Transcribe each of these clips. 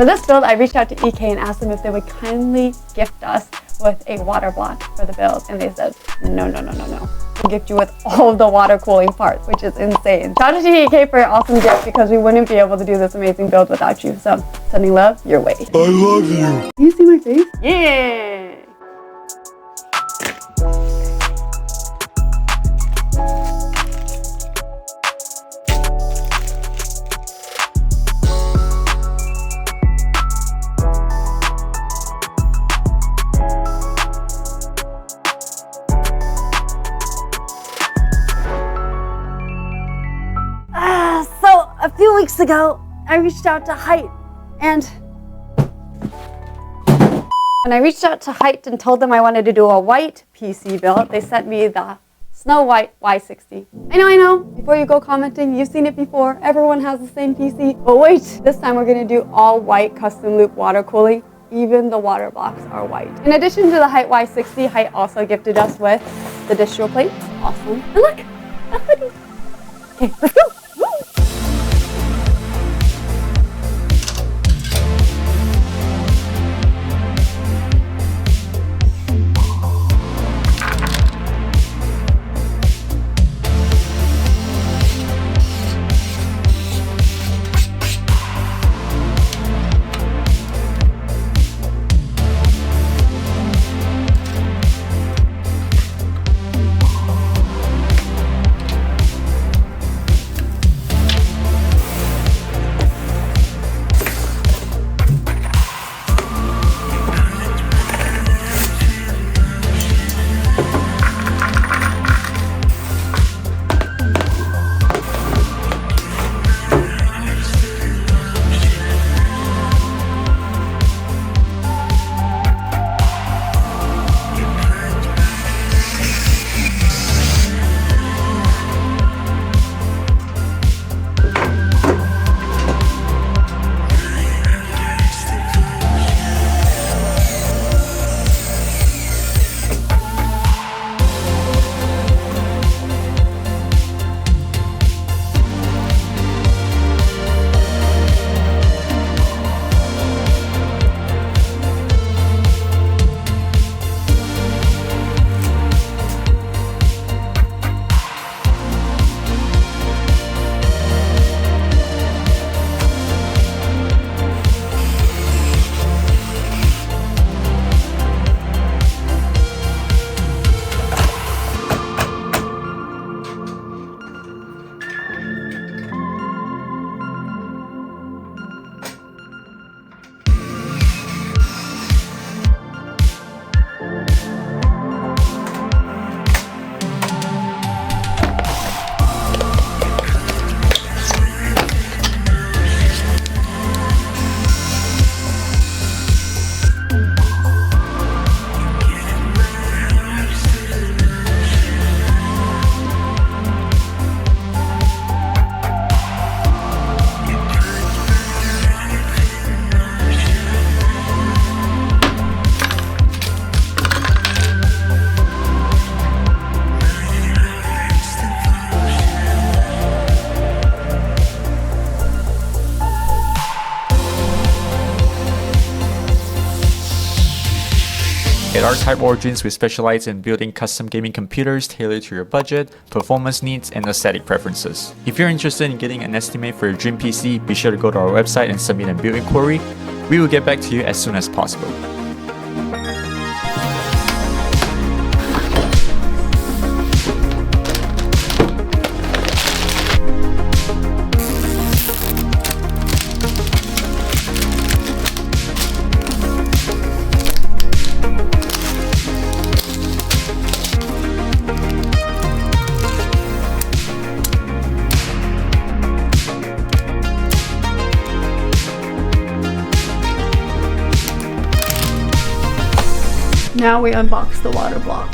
For this build, I reached out to EK and asked them if they would kindly gift us with a water block for the build, and they said, no. We'll gift you with all of the water cooling parts, which is insane. Shout out to EK for your awesome gift, because we wouldn't be able to do this amazing build without you. So, sending love your way. I love you. Do you see my face? Yeah. A few weeks ago, I reached out to HYTE and told them I wanted to do a white PC build. They sent me the Snow White Y60. I know, before you go commenting, you've seen it before. Everyone has the same PC. But wait, this time we're gonna do all white custom loop water cooling. Even the water blocks are white. In addition to the HYTE Y60, HYTE also gifted us with the distro plate. Awesome. And look, a hoodie. Okay, let's go. At our Type Origins, we specialize in building custom gaming computers tailored to your budget, performance needs, and aesthetic preferences. If you're interested in getting an estimate for your dream PC, be sure to go to our website and submit a build inquiry. We will get back to you as soon as possible. Now we unbox the water block.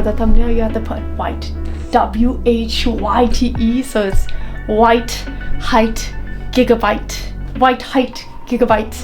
for the thumbnail, you have to put white. WHYTE, so it's white height gigabyte. White height gigabyte.